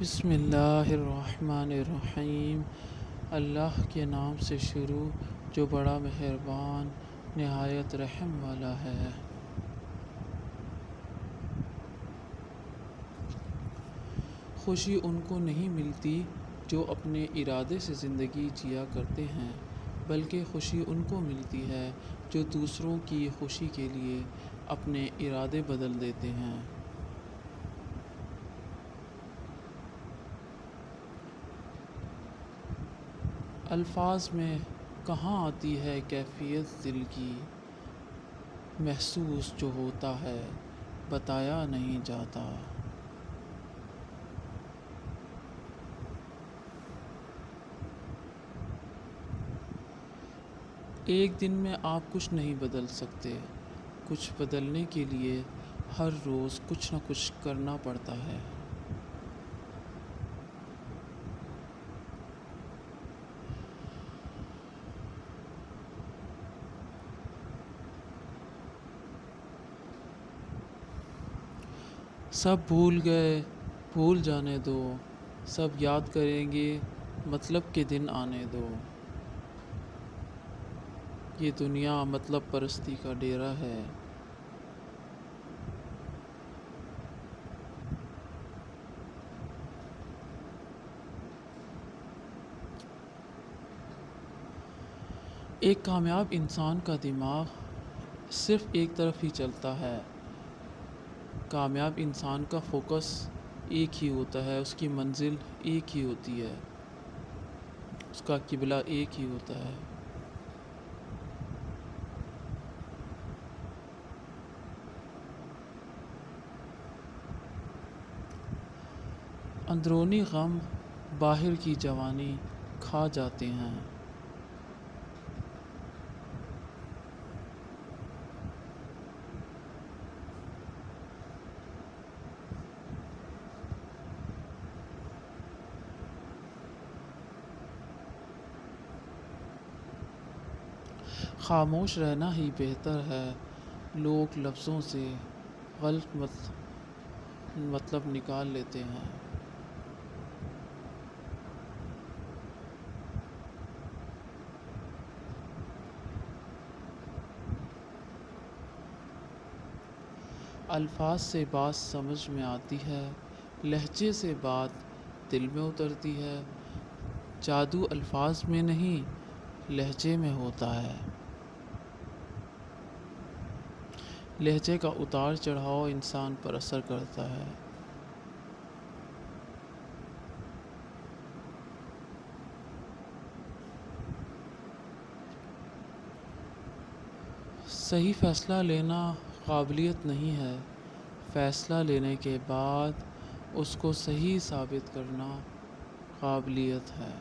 بسم اللہ الرحمن الرحیم۔ اللہ کے نام سے شروع جو بڑا مہربان نہایت رحم والا ہے۔ خوشی ان کو نہیں ملتی جو اپنے ارادے سے زندگی جیا کرتے ہیں، بلکہ خوشی ان کو ملتی ہے جو دوسروں کی خوشی کے لیے اپنے ارادے بدل دیتے ہیں۔ الفاظ میں کہاں آتی ہے کیفیت دل کی، محسوس جو ہوتا ہے بتایا نہیں جاتا۔ ایک دن میں آپ کچھ نہیں بدل سکتے، کچھ بدلنے کے لیے ہر روز کچھ نہ کچھ کرنا پڑتا ہے۔ سب بھول گئے بھول جانے دو، سب یاد کریں گے مطلب کے دن آنے دو۔ یہ دنیا مطلب پرستی کا ڈیرا ہے۔ ایک کامیاب انسان کا دماغ صرف ایک طرف ہی چلتا ہے۔ کامیاب انسان کا فوکس ایک ہی ہوتا ہے، اس کی منزل ایک ہی ہوتی ہے، اس کا قبلہ ایک ہی ہوتا ہے۔ اندرونی غم باہر کی جوانی کھا جاتے ہیں۔ خاموش رہنا ہی بہتر ہے۔ لوگ لفظوں سے غلط مطلب نکال لیتے ہیں۔ الفاظ سے بات سمجھ میں آتی ہے، لہجے سے بات دل میں اترتی ہے۔ جادو الفاظ میں نہیں، لہجے میں ہوتا ہے۔ لہجے کا اتار چڑھاؤ انسان پر اثر کرتا ہے۔ صحیح فیصلہ لینا قابلیت نہیں ہے، فیصلہ لینے کے بعد اس کو صحیح ثابت کرنا قابلیت ہے۔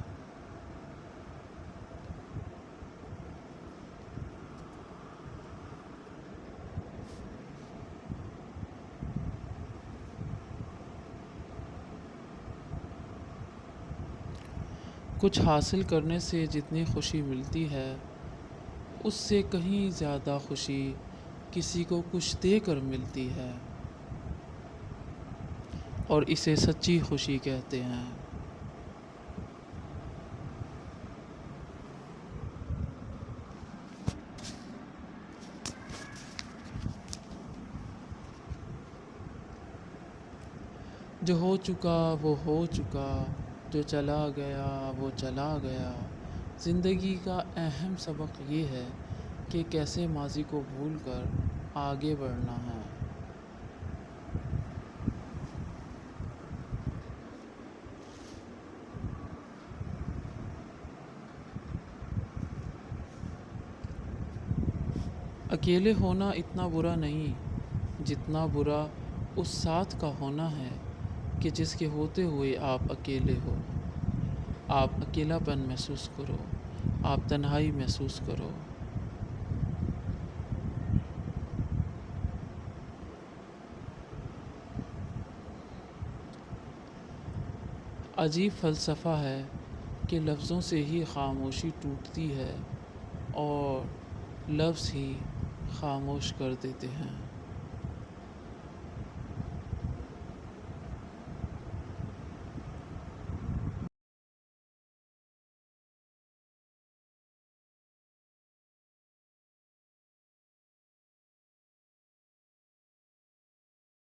کچھ حاصل کرنے سے جتنی خوشی ملتی ہے، اس سے کہیں زیادہ خوشی کسی کو کچھ دے کر ملتی ہے، اور اسے سچی خوشی کہتے ہیں۔ جو ہو چکا وہ ہو چکا، جو چلا گیا وہ چلا گیا۔ زندگی کا اہم سبق یہ ہے کہ کیسے ماضی کو بھول کر آگے بڑھنا ہے۔ اکیلے ہونا اتنا برا نہیں جتنا برا اس ساتھ کا ہونا ہے کہ جس کے ہوتے ہوئے آپ اکیلے ہو۔ آپ اکیلا پن محسوس کرو، آپ تنہائی محسوس کرو۔ عجیب فلسفہ ہے کہ لفظوں سے ہی خاموشی ٹوٹتی ہے اور لفظ ہی خاموش کر دیتے ہیں۔